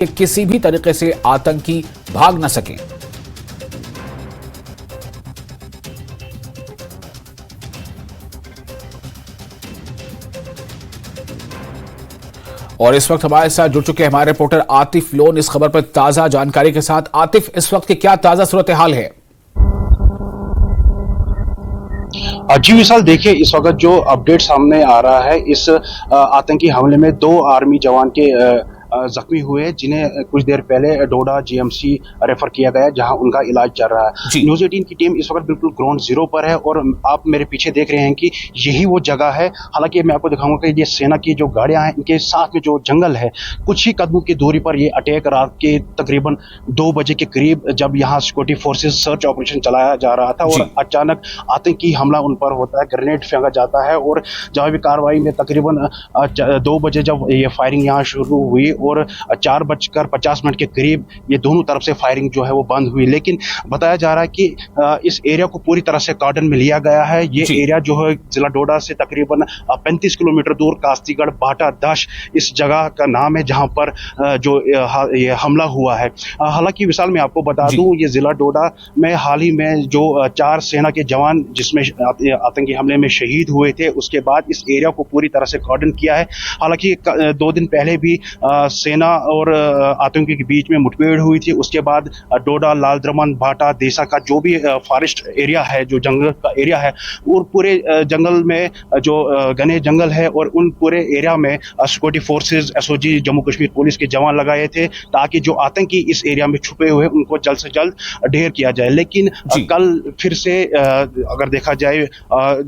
कि किसी भी तरीके से आतंकी भाग न सकें। और इस वक्त हमारे साथ जुड़ चुके हमारे रिपोर्टर आतिफ लोन इस खबर पर ताजा जानकारी के साथ। आतिफ, इस वक्त की क्या ताजा सूरत हाल है? जी विशाल, देखिए इस वक्त जो अपडेट सामने आ रहा है, इस आतंकी हमले में 2 आर्मी जवान के जख्मी हुए, जिन्हें कुछ देर पहले डोडा जीएमसी रेफर किया गया, जहां उनका इलाज चल रहा है। न्यूज़ 18 की टीम इस वक्त बिल्कुल ग्राउंड जीरो पर है और आप मेरे पीछे देख रहे हैं कि यही वो जगह है। हालांकि मैं आपको दिखाऊंगा कि ये सेना की जो गाड़ियां हैं, इनके साथ में जो जंगल है, कुछ ही कदमों की दूरी पर ये अटैक रात के तकरीबन 2 बजे के करीब, जब यहाँ सिक्योरिटी फोर्सेज सर्च ऑपरेशन चलाया जा रहा था और अचानक आतंकी हमला उन पर होता है, ग्रेनेड फेंका जाता है। और जवाबी कार्रवाई में तकरीबन 2 बजे जब ये फायरिंग यहाँ शुरू हुई और 4:50 के करीब ये दोनों तरफ से फायरिंग जो है वो बंद हुई। लेकिन बताया जा रहा है कि इस एरिया को पूरी तरह से कार्डन में लिया गया है। ये एरिया जो है जिला डोडा से तकरीबन 35 किलोमीटर दूर कास्तीगढ़ भाटा दाश इस जगह का नाम है, जहां पर जो ये हमला हुआ है। हालांकि विशाल, मैं आपको बता दूं, ये जिला डोडा में हाल ही में जो 4 सेना के जवान जिसमें आतंकी हमले में शहीद हुए थे, उसके बाद इस एरिया को पूरी तरह से कार्डन किया है। हालांकि 2 दिन पहले भी सेना और आतंकी के बीच में मुठभेड़ हुई थी। उसके बाद डोडा, लालद्रमन, भाटा, देसा का जो भी फॉरेस्ट एरिया है, जो जंगल का एरिया है, और पूरे जंगल में जो घने जंगल है, और उन पूरे एरिया में security forces, SOG, Jammu Kashmir police के जवान लगाए थे, ताकि जो आतंकी इस एरिया में छुपे हुए उनको जल्द से जल्द ढेर किया जाए। लेकिन कल फिर से अगर देखा जाए,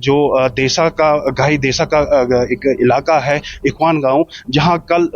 जो देसा का घाई देसा का एक इलाका है, इकवान गांव, जहां कल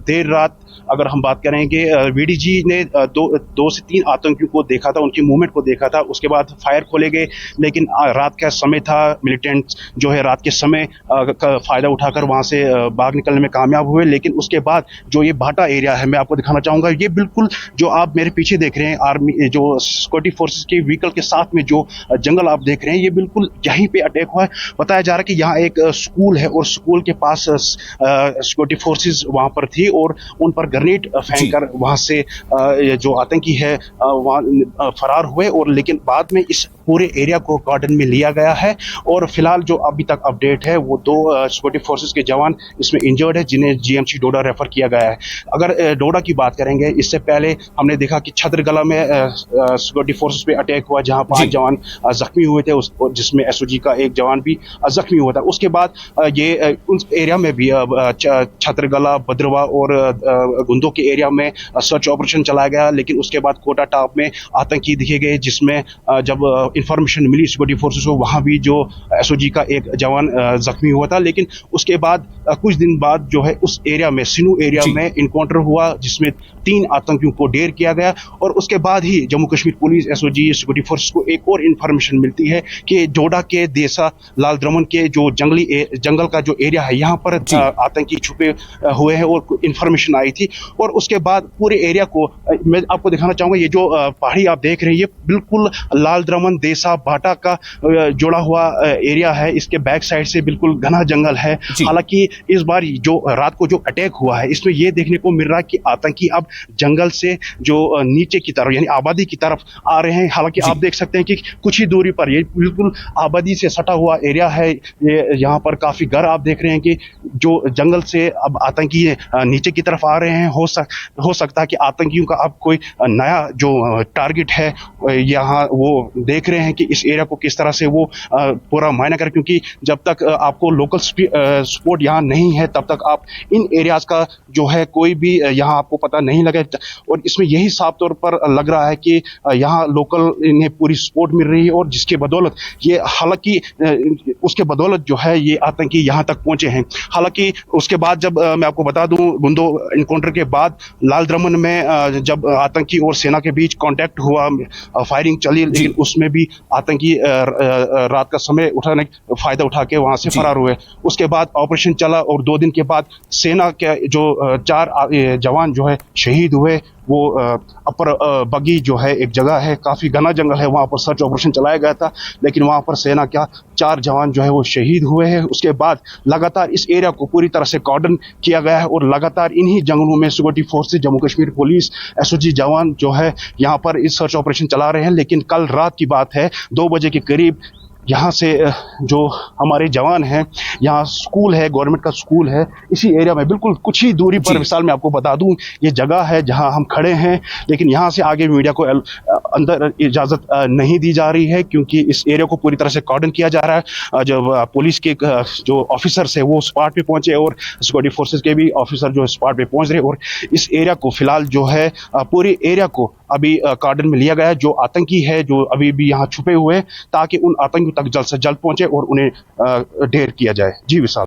देर रात अगर हम बात करेंगे, वीडीजी ने 2 से 3 आतंकियों को देखा था, उनकी मूवमेंट को देखा था। उसके बाद फायर खोले गए, लेकिन रात का समय था, मिलिटेंट्स जो है रात के समय का फायदा उठाकर वहां से भाग निकलने में कामयाब हुए। लेकिन उसके बाद जो ये भाटा एरिया है, मैं आपको दिखाना चाहूंगा, ये बिल्कुल जो आप मेरे पीछे देख रहे हैं, आर्मी जो सिक्योरिटी फोर्सेस के व्हीकल के साथ में जो जंगल आप देख रहे हैं, ये बिल्कुल यहीं पे अटैक हुआ है। बताया जा रहा है कि यहाँ एक स्कूल है और स्कूल के पास सिक्योरिटी फोर्सेस वहां पर थी और उन पर ग्रेनेड फेंककर वहां से जो आतंकी है वहां फरार हुए। और लेकिन बाद में इस पूरे एरिया को गार्डन में लिया गया है और फिलहाल जो अभी तक अपडेट है, वो 2 सिक्योरिटी फोर्सेस के जवान इसमें इंजर्ड है, जिन्हें जीएमसी डोडा रेफर किया गया है। अगर डोडा की बात करेंगे, इससे पहले हमने देखा कि छतरगला में सिक्योरिटी फोर्सेस पे अटैक हुआ, जहां 5 जवान जख्मी हुए थे, जिसमें एसओजी का एक जवान भी जख्मी हुआ था। उसके बाद ये उस एरिया में भी छतरगला, भद्रवा और गुंदो के एरिया में सर्च ऑपरेशन चलाया गया। लेकिन उसके बाद कोटा टॉप में आतंकी दिखे गए, जिसमें जब इंफॉर्मेशन मिली सिक्योरिटी फोर्सेस को, वहां भी जो एसओजी का एक जवान जख्मी हुआ था। लेकिन उसके बाद कुछ दिन बाद जो है उस एरिया में, सिनू एरिया में इनकाउंटर हुआ, जिसमें 3 आतंकियों को ढेर किया गया। और उसके बाद ही Jammu Kashmir police, SOG, security forces को एक और इंफॉर्मेशन मिलती है कि डोडा के देसा, लालद्रमन के जो जंगल का जो एरिया है, यहाँ पर आतंकी छुपे हुए हैं और इंफॉर्मेशन आई थी। और उसके बाद पूरे एरिया को मैं आपको दिखाना चाहूंगा, ये जो पहाड़ी आप देख रहे हैं, ये बिल्कुल लालद्रमन, देसा, भाटा का जुड़ा हुआ एरिया है। इसके बैक साइड से बिल्कुल घना जंगल है। हालांकि इस बार जो रात को जो अटैक हुआ है, इसमें यह देखने को मिल रहा है कि आतंकी अब जंगल से जो नीचे की तरफ, यानी आबादी की तरफ आ रहे हैं। हालांकि आप देख सकते हैं कि कुछ ही दूरी पर ये बिल्कुल आबादी से सटा हुआ एरिया है। ये यहाँ पर काफी घर आप देख रहे हैं कि जो जंगल से अब आतंकी नीचे की तरफ आ रहे हैं। हो सकता है कि आतंकियों का अब कोई नया जो टारगेट है यहाँ वो देख रहे हैं कि इस एरिया को किस तरह से वो पूरा मायना करें, क्योंकि जब तक आपको लोकल सपोर्ट यहाँ नहीं है, तब तक आप इन एरियाज का जो है कोई भी यहाँ आपको पता नहीं लगे। और इसमें यही साफ तौर पर लग रहा है कि यहाँ लोकल इन्हें पूरी सपोर्ट मिल रही है, और जिसके बदौलत ये, हालांकि उसके बदौलत जो है ये आतंकी यहाँ तक पहुंचे हैं। हालांकि उसके बाद जब मैं आपको बता दूं, गुंदो इनकाउंटर के बाद लालद्रमन में जब आतंकी और सेना के बीच कांटेक्ट हुआ, फायरिंग चली, लेकिन उसमें भी आतंकी रात का समय फायदा उठा के वहां से फरार हुए। उसके बाद ऑपरेशन चला और 2 दिन के बाद सेना के जो 4 जवान जो है शहीद हुए। वो अपर बगी जो है एक जगह है, काफ़ी घना जंगल है, वहाँ पर सर्च ऑपरेशन चलाया गया था, लेकिन वहाँ पर सेना क्या 4 जवान जो है वो शहीद हुए हैं। उसके बाद लगातार इस एरिया को पूरी तरह से कॉर्डन किया गया है और लगातार इन्हीं जंगलों में security forces, Jammu Kashmir police, SOG जवान जो है यहाँ पर इस सर्च ऑपरेशन चला रहे हैं। लेकिन कल रात की बात है, 2 बजे के करीब यहाँ से जो हमारे जवान हैं, यहाँ स्कूल है, गवर्नमेंट का स्कूल है, इसी एरिया में बिल्कुल कुछ ही दूरी पर, मिसाल मैं आपको बता दूं, ये जगह है जहाँ हम खड़े हैं, लेकिन यहाँ से आगे मीडिया को अंदर इजाज़त नहीं दी जा रही है क्योंकि इस एरिया को पूरी तरह से कॉर्डन किया जा रहा है। जब पुलिस के जो ऑफिसर्स है वो स्पॉट पे पहुंचे और सिक्योरिटी फोर्सेज के भी ऑफिसर जो स्पॉट पे पहुंच रहे, और इस एरिया को फिलहाल जो है पूरे एरिया को अभी कॉर्डन में लिया गया है। जो आतंकी है जो अभी भी यहाँ छुपे हुए हैं, ताकि उन आतंकियों तक जल्द से जल्द पहुंचे और उन्हें ढेर किया जाए। जी विशाल।